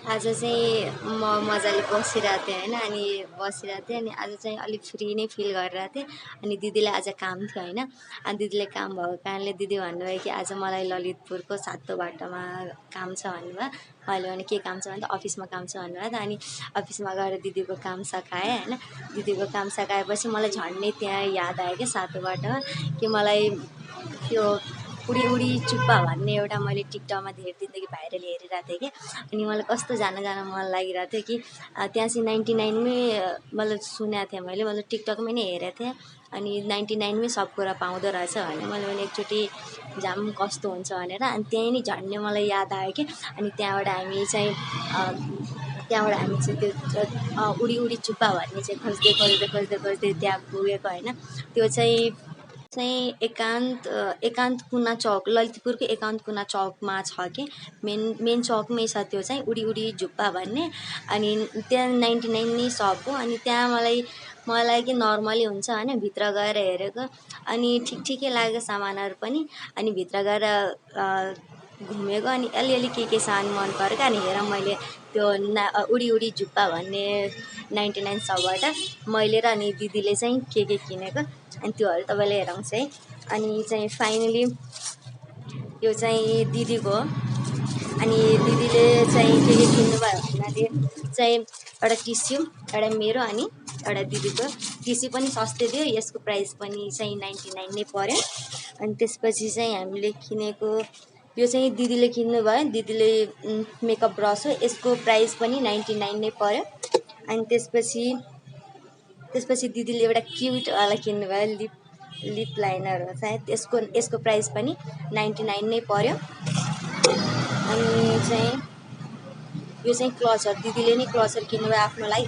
आज चाहिँ म मजाले बसिरहेको थिएँ होइन अनि बसिरहेको थिएँ अनि आज चाहिँ अलिक फ्री नै फिल गरिरहेको थिएँ अनि दिदीलाई आज काम थियो होइन अनि दिदीले काम भएको कारणले दिदी भन्नुभयो कि आज मलाई ललितपुरको 7 बाटोमा काम छ भन्नुभयो। मैले भने के काम छ भने त अफिसमा काम छ भन्नुभयो त अनि अफिसमा गएर दिदीको काम सकाएँ होइन। दिदीको काम सकाएपछि मलाई झन्डै त्यहाँ याद आयो कि 7 बाटोमा कि मलाई त्यो उडी उडी चुप्पा भन्ने एउटा मैले टिकटकमा धेरै दिनदेखि भाइरल हेरिरहेको थिएँ कि अनि मलाई कस्तो जान मन लागिरहेको थियो कि त्यहाँ चाहिँ 99मै मतलब सुनेको थिएँ मैले मतलब टिकटकमै नै हेरेको थिएँ अनि 99मै सब कुरा पाउँदो रहेछ भने मैले भने एकचोटि जाम कस्तो हुन्छ भनेर अनि त्यहीँ नै झन्डै मलाई याद आयो कि अनि त्यहाँबाट हामी चाहिँ त्यो उडी उडी चुप्पा भन्ने चाहिँ खोज्दै त्यहाँ पुगेको होइन। त्यो चाहिँ एकान्त कुना चौक ललितपुरको एकान्त कुना चौकमा छ कि मेन चौकमै छ त्यो चाहिँ उडी उडी झुप्पा भन्ने अनि त्यहाँ 99 नै सप हो अनि त्यहाँ मलाई कि नर्मली हुन्छ होइन भित्र गएर हेरेको अनि ठिकै लाग्यो सामानहरू पनि अनि भित्र गएर घुमेको अनि अलिअलि के सामान मन परेको अनि हेर मैले त्यो उडी उडी झुप्पा भन्ने 99 सपबाट मैले र अनि दिदीले चाहिँ के किनेको अनि त्योहरू तपाईँले हेराउँछ है। अनि चाहिँ फाइनली यो चाहिँ दिदीको अनि दिदीले चाहिँ के किन्नुभयो भन्नाले चाहिँ एउटा टिस्यु एउटा मेरो अनि एउटा दिदीको टिस्यु पनि सस्तै थियो यसको प्राइस पनि चाहिँ 99 नै पर्यो। अनि त्यसपछि चाहिँ हामीले किनेको यो चाहिँ दिदीले किन्नुभयो दिदीले मेकअप ब्रस हो यसको प्राइस पनि 99 नै पर्यो। अनि त्यसपछि दिदीले एउटा क्युटवाला किन्नुभयो लिप लाइनर हो सायद यसको प्राइस पनि 99 नै पर्यो। अनि चाहिँ यो चाहिँ क्लचर दिदीले नै क्लचर किन्नुभयो आफ्नो लागि।